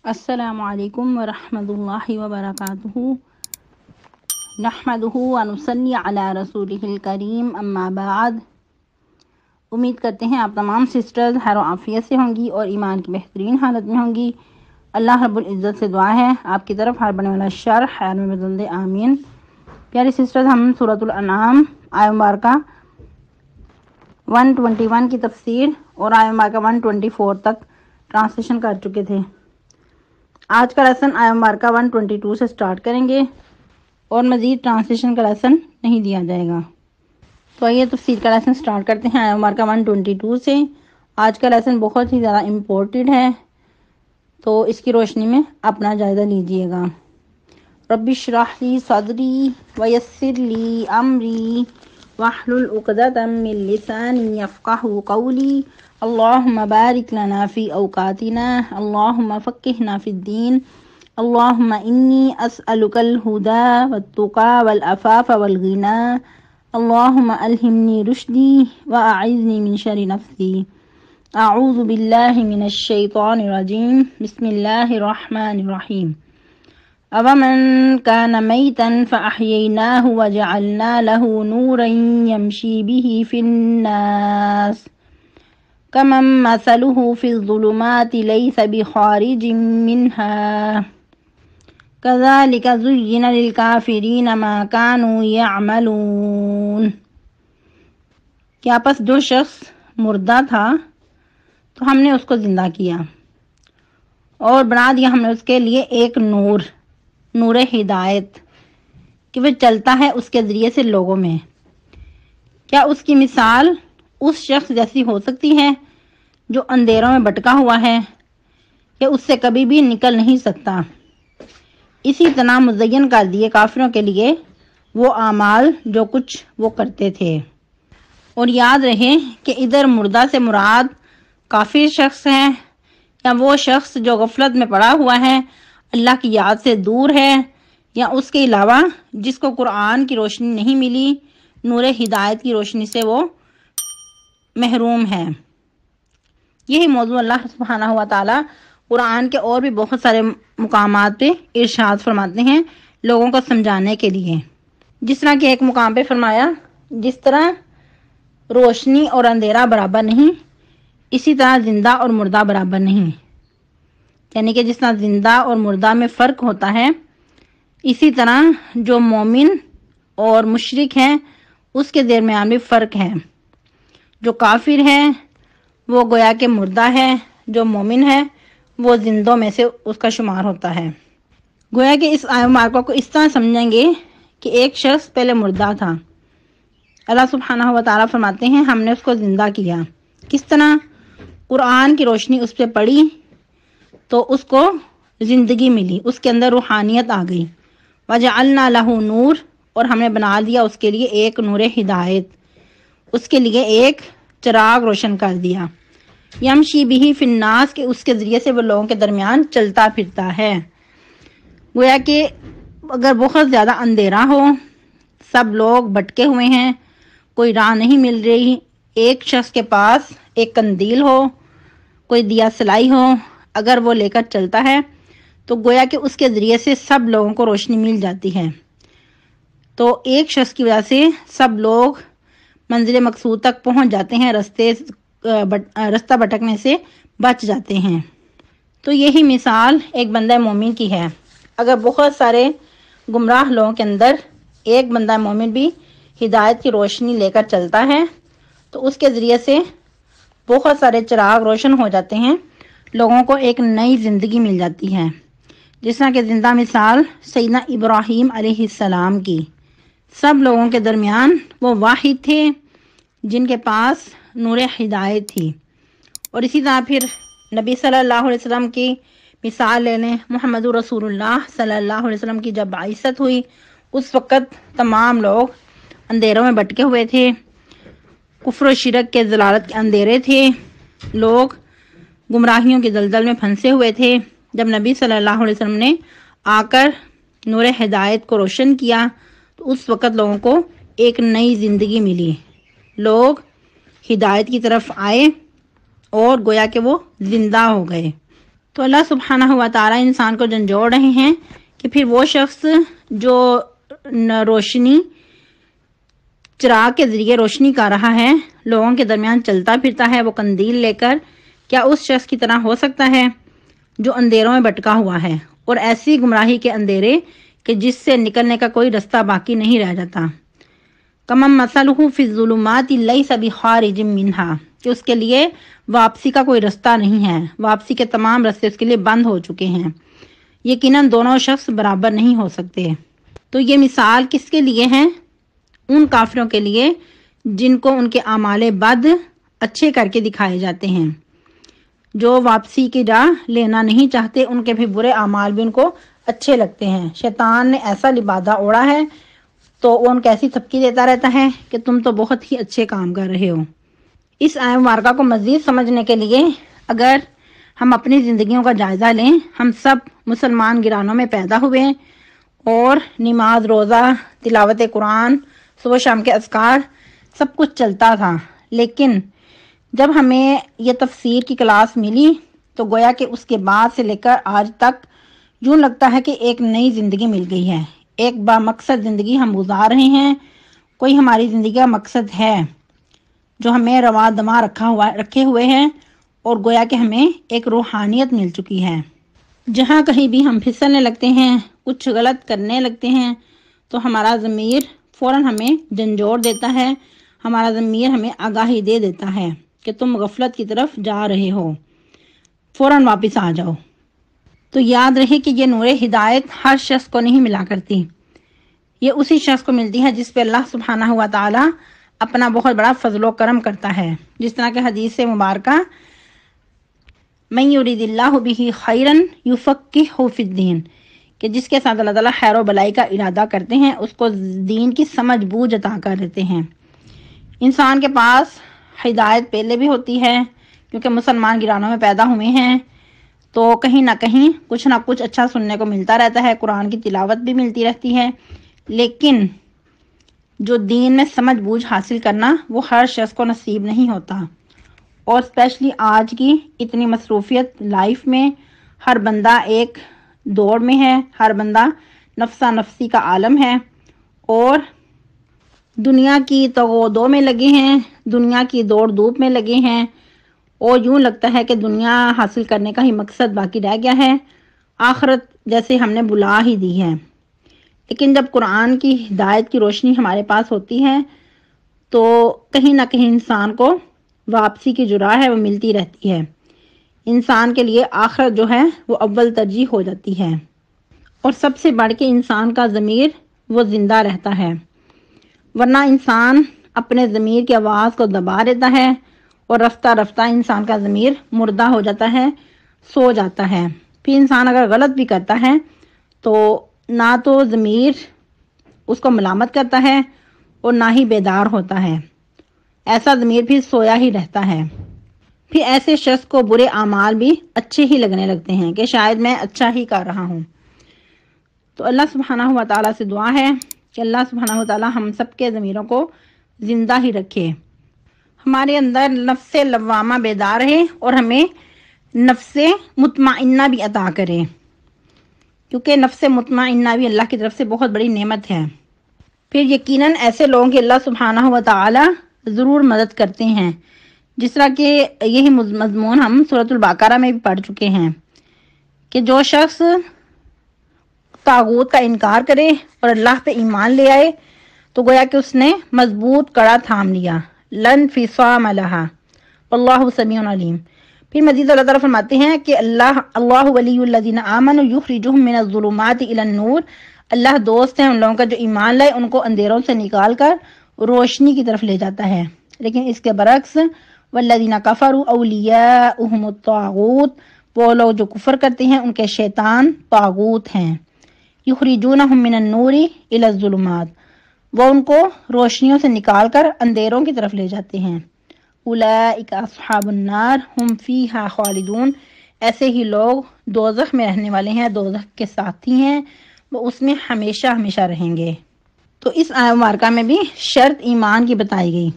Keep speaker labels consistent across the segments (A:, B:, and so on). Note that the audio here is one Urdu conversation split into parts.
A: السلام علیکم ورحمۃ اللہ وبرکاتہ۔ نحمدہ ونصلی علی رسولہ الکریم، اما بعد۔ امید کرتے ہیں آپ تمام سسٹرز خیر و عافیت سے ہوں گی اور ایمان کی بہترین حالت میں ہوں گی۔ اللہ رب العزت سے دعا ہے آپ کی طرف ہر بنے والا شر خیر میں بدل دے، آمین۔ پیاری سسٹرز، ہم سورۃ الانعام آیہ مبارکہ 121 کی تفسیر اور آیہ مبارکہ 124 تک ٹرانسلیشن کر چکے تھے۔ آج کا لیسن آیہ مبارکہ 122 سے سٹارٹ کریں گے اور مزید ٹرانسلیشن کا لیسن نہیں دیا جائے گا۔ تو آئیے تفسیر کا لیسن سٹارٹ کرتے ہیں آیہ مبارکہ 122 سے۔ آج کا لیسن بہت ہی زیادہ امپورٹنٹ ہے، تو اس کی روشنی میں اپنا جائزہ لیجئے گا۔ رب اشرح لی صدری ویسر لی امری واحلل عقدۃ من لسانی یفقہوا قولی۔ اللہم بارک لنا فی اوقاتنا، اللہم فقہنا فی الدین، اللہم انی اسألک الہدی والتقی والعفاف والغنی، اللہم الہمنی رشدی واعذنی من شر نفسی۔ اعوذ باللہ من الشیطان الرجیم، بسم اللہ الرحمن الرحیم۔ أَوَمَنْ كَانَ مَيْتًا فَأَحْيَيْنَاهُ وَجَعَلْنَا لَهُ نُورًا يَمْشِي بِهِ فِي النَّاسِ كَمَنْ مَثَلُهُ فِي الظُّلُمَاتِ لَيْسَ بِخَارِجٍ مِنْهَا كَذَلِكَ زُيِّنَ لِلْكَافِرِينَ مَا كَانُوا يَعْمَلُونَ۔ کیا پس جو شخص مردہ تھا تو ہم نے اس کو زندہ کیا اور بنا دیا ہم نے اس کے لیے ایک نور ہدایت کہ وہ چلتا ہے اس کے ذریعے سے لوگوں میں۔ کیا اس کی مثال اس شخص جیسی ہو سکتی ہے جو اندھیروں میں بھٹکا ہوا ہے کہ اس سے کبھی بھی نکل نہیں سکتا؟ اسی طرح مزین کر دیے کافروں کے لیے وہ اعمال جو کچھ وہ کرتے تھے۔ اور یاد رہے کہ ادھر مردہ سے مراد کافر شخص ہے یا وہ شخص جو غفلت میں پڑا ہوا ہے، اللہ کی یاد سے دور ہے، یا اس کے علاوہ جس کو قرآن کی روشنی نہیں ملی، نور ہدایت کی روشنی سے وہ محروم ہے۔ یہی موضوع اللہ سبحانہ و تعالی قرآن کے اور بھی بہت سارے مقامات پہ ارشاد فرماتے ہیں لوگوں کو سمجھانے کے لیے۔ جس طرح کہ ایک مقام پہ فرمایا، جس طرح روشنی اور اندھیرا برابر نہیں، اسی طرح زندہ اور مردہ برابر نہیں۔ یعنی کہ جس طرح زندہ اور مردہ میں فرق ہوتا ہے، اسی طرح جو مومن اور مشرک ہے اس کے درمیان بھی فرق ہے۔ جو کافر ہے وہ گویا کہ مردہ ہے، جو مومن ہے وہ زندوں میں سے اس کا شمار ہوتا ہے۔ گویا کہ اس آیہ مبارکہ کو اس طرح سمجھیں گے کہ ایک شخص پہلے مردہ تھا، اللہ سبحانہ و تعالیٰ فرماتے ہیں ہم نے اس کو زندہ کیا۔ کس طرح؟ قرآن کی روشنی اس پہ پڑی تو اس کو زندگی ملی، اس کے اندر روحانیت آ گئی۔ وَجَعَلْنَا لَهُ نور، اور ہم نے بنا دیا اس کے لیے ایک نور ہدایت، اس کے لیے ایک چراغ روشن کر دیا۔ یمشی بہ فی الناس، کہ اس کے ذریعے سے وہ لوگوں کے درمیان چلتا پھرتا ہے۔ گویا کہ اگر بہت زیادہ اندھیرا ہو، سب لوگ بھٹکے ہوئے ہیں، کوئی راہ نہیں مل رہی، ایک شخص کے پاس ایک قندیل ہو، کوئی دیا سلائی ہو، اگر وہ لے کر چلتا ہے تو گویا کہ اس کے ذریعے سے سب لوگوں کو روشنی مل جاتی ہے۔ تو ایک شخص کی وجہ سے سب لوگ منزل مقصود تک پہنچ جاتے ہیں، رستہ بھٹکنے سے بچ جاتے ہیں۔ تو یہی مثال ایک بندہ مومن کی ہے۔ اگر بہت سارے گمراہ لوگوں کے اندر ایک بندہ مومن بھی ہدایت کی روشنی لے کر چلتا ہے تو اس کے ذریعے سے بہت سارے چراغ روشن ہو جاتے ہیں، لوگوں کو ایک نئی زندگی مل جاتی ہے۔ جس طرح کہ زندہ مثال سیدنا ابراہیم علیہ السلام کی، سب لوگوں کے درمیان وہ واحد تھے جن کے پاس نور ہدایت تھی۔ اور اسی طرح پھر نبی صلی اللہ علیہ وسلم کی مثال لے لیں، محمد رسول اللہ صلی اللہ علیہ وسلم کی جب بعثت ہوئی اس وقت تمام لوگ اندھیروں میں بھٹکے ہوئے تھے، کفر و شرک کے ضلالت کے اندھیرے تھے، لوگ گمراہیوں کے دلدل میں پھنسے ہوئے تھے۔ جب نبی صلی اللہ علیہ وسلم نے آ کر نور ہدایت کو روشن کیا تو اس وقت لوگوں کو ایک نئی زندگی ملی، لوگ ہدایت کی طرف آئے اور گویا کہ وہ زندہ ہو گئے۔ تو اللہ سبحانہ و تعالی انسان کو جھنجھوڑ رہے ہیں کہ پھر وہ شخص جو روشنی چراغ کے ذریعے روشنی کر رہا ہے، لوگوں کے درمیان چلتا پھرتا ہے وہ قندیل لے کر، کیا اس شخص کی طرح ہو سکتا ہے جو اندھیروں میں بٹکا ہوا ہے، اور ایسی گمراہی کے اندھیرے کہ جس سے نکلنے کا کوئی رستہ باقی نہیں رہ جاتا۔ کمم مثلہ فی الظلمات لیس بخارج منہا، کہ اس کے لیے واپسی کا کوئی رستہ نہیں ہے، واپسی کے تمام رستے اس کے لیے بند ہو چکے ہیں۔ یقیناً دونوں شخص برابر نہیں ہو سکتے۔ تو یہ مثال کس کے لیے ہے؟ ان کافروں کے لیے جن کو ان کے اعمال بد اچھے کر کے دکھائے جاتے ہیں، جو واپسی کی راہ لینا نہیں چاہتے، ان کے بھی برے اعمال بھی ان کو اچھے لگتے ہیں۔ شیطان نے ایسا لبادہ اوڑا ہے تو وہ ان کو ایسی تھپکی دیتا رہتا ہے کہ تم تو بہت ہی اچھے کام کر رہے ہو۔ اس آیت مبارکہ کو مزید سمجھنے کے لیے اگر ہم اپنی زندگیوں کا جائزہ لیں، ہم سب مسلمان گھرانوں میں پیدا ہوئے اور نماز، روزہ، تلاوت قرآن، صبح شام کے اذکار سب کچھ چلتا تھا، لیکن جب ہمیں یہ تفسیر کی کلاس ملی تو گویا کہ اس کے بعد سے لے کر آج تک یوں لگتا ہے کہ ایک نئی زندگی مل گئی ہے، ایک بامقصد زندگی ہم گزار رہے ہیں۔ کوئی ہماری زندگی کا مقصد ہے جو ہمیں رواں دماں رکھے ہوئے ہیں، اور گویا کہ ہمیں ایک روحانیت مل چکی ہے۔ جہاں کہیں بھی ہم پھسلنے لگتے ہیں، کچھ غلط کرنے لگتے ہیں، تو ہمارا ضمیر فوراً ہمیں جھنجھوڑ دیتا ہے، ہمارا ضمیر ہمیں آگاہی دے دیتا ہے کہ تم غفلت کی طرف جا رہے ہو، فوراً واپس آ جاؤ۔ تو یاد رہے کہ یہ نور ہدایت ہر شخص کو نہیں ملا کرتی، یہ اسی شخص کو ملتی ہے جس پہ اللہ سبحانہ و تعالی اپنا بہت بڑا فضل و کرم کرتا ہے۔ جس طرح کہ حدیث مبارکہ من یرید اللہ بہ خیرا یفقہہ فی الدین، کہ جس کے ساتھ اللہ تعالیٰ خیر و بلائی کا ارادہ کرتے ہیں اس کو دین کی سمجھ بوجھ عطا کر دیتے ہیں۔ انسان کے پاس ہدایت پہلے بھی ہوتی ہے، کیونکہ مسلمان گھرانوں میں پیدا ہوئے ہیں تو کہیں نہ کچھ اچھا سننے کو ملتا رہتا ہے، قرآن کی تلاوت بھی ملتی رہتی ہے، لیکن جو دین میں سمجھ بوجھ حاصل کرنا وہ ہر شخص کو نصیب نہیں ہوتا، اور اسپیشلی آج کی اتنی مصروفیت لائف میں ہر بندہ ایک دوڑ میں ہے، ہر بندہ نفسا نفسی کا عالم ہے، اور دنیا کی تغودو میں لگے ہیں، دنیا کی دوڑ دھوپ میں لگے ہیں، اور یوں لگتا ہے کہ دنیا حاصل کرنے کا ہی مقصد باقی رہ گیا ہے، آخرت جیسے ہم نے بلا ہی دی ہے۔ لیکن جب قرآن کی ہدایت کی روشنی ہمارے پاس ہوتی ہے تو کہیں نہ کہیں انسان کو واپسی کی جو راہ ہے وہ ملتی رہتی ہے، انسان کے لیے آخرت جو ہے وہ اول ترجیح ہو جاتی ہے، اور سب سے بڑھ کے انسان کا ضمیر وہ زندہ رہتا ہے، ورنہ انسان اپنے ضمیر کی آواز کو دبا دیتا ہے اور رفتہ رفتہ انسان کا ضمیر مردہ ہو جاتا ہے، سو جاتا ہے۔ پھر انسان اگر غلط بھی کرتا ہے تو نہ تو ضمیر اس کو ملامت کرتا ہے اور نہ ہی بیدار ہوتا ہے، ایسا ضمیر پھر سویا ہی رہتا ہے۔ پھر ایسے شخص کو برے اعمال بھی اچھے ہی لگنے لگتے ہیں کہ شاید میں اچھا ہی کر رہا ہوں۔ تو اللہ سبحانہ و تعالیٰ سے دعا ہے کہ اللہ سبحانہ و تعالیٰ ہم سب کے ضمیروں کو زندہ ہی رکھے، ہمارے اندر نفس لوامہ بیدار رہے اور ہمیں نفس مطمئنہ بھی عطا کرے، کیونکہ نفس مطمئنہ بھی اللہ کی طرف سے بہت بڑی نعمت ہے۔ پھر یقیناً ایسے لوگوں کی اللہ سبحانہ و تعالی ضرور مدد کرتے ہیں، جس طرح کہ یہی مضمون ہم سورۃ البقرہ میں بھی پڑھ چکے ہیں کہ جو شخص طاغوت کا انکار کرے اور اللہ پہ ایمان لے آئے تو گویا کہ اس نے مضبوط کڑا تھام لیا، لن فصام لہا واللہ سمیع علیم۔ پھر مزید اللہ تعالیٰ فرماتے ہیں کہ اللہ ولی الذین آمنوا یخرجہم من الظلمات الی النور، اللہ دوست ہیں ان لوگوں کا جو ایمان لائے، ان کو اندھیروں سے نکال کر روشنی کی طرف لے جاتا ہے۔ لیکن اس کے برعکس والذین کفروا اولیاؤہم الطاغوت، وہ لوگ جو کفر کرتے ہیں ان کے شیطان طاغوت ہیں، یخرجونہم من النور الی الظلمات، وہ ان کو روشنیوں سے نکال کر اندھیروں کی طرف لے جاتے ہیں۔ اولئک اصحاب النار ہم فیہا خالدون، ایسے ہی لوگ دوزخ میں رہنے والے ہیں، دوزخ کے ساتھی ہیں، وہ اس میں ہمیشہ ہمیشہ رہیں گے۔ تو اس آیت مبارکہ میں بھی شرط ایمان کی بتائی گئی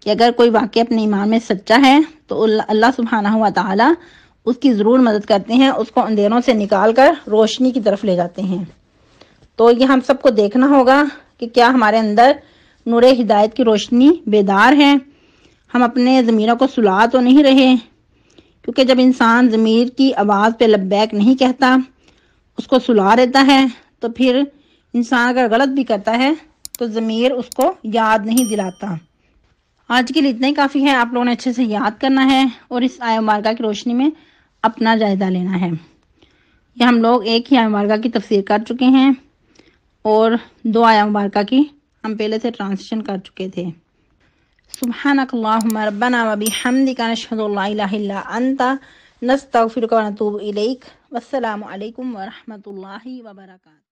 A: کہ اگر کوئی واقعی اپنے ایمان میں سچا ہے تو اللہ سبحانہ و تعالی اس کی ضرور مدد کرتے ہیں، اس کو اندھیروں سے نکال کر روشنی کی طرف لے جاتے ہیں۔ تو یہ ہم سب کو دیکھنا ہوگا کہ کیا ہمارے اندر نور ہدایت کی روشنی بیدار ہے، ہم اپنے ضمیروں کو سلا تو نہیں رہے، کیونکہ جب انسان ضمیر کی آواز پہ لبیک نہیں کہتا، اس کو سلا دیتا ہے، تو پھر انسان اگر غلط بھی کرتا ہے تو ضمیر اس کو یاد نہیں دلاتا۔ آج کے لیے اتنا ہی کافی ہے، آپ لوگوں نے اچھے سے یاد کرنا ہے اور اس آیہ مبارکہ کی روشنی میں اپنا جائزہ لینا ہے۔ یہ ہم لوگ ایک ہی آیہ مبارکہ کی تفسیر کر چکے ہیں اور 2 آیہ مبارکہ کی ہم پہلے سے ٹرانسلیشن کر چکے تھے۔ سبحانک اللہم ربنا و بحمدک نشہد ان لا الہ الا انت نستغفرک و نتوب الیک۔ والسلام علیکم ورحمۃ اللہ وبرکاتہ۔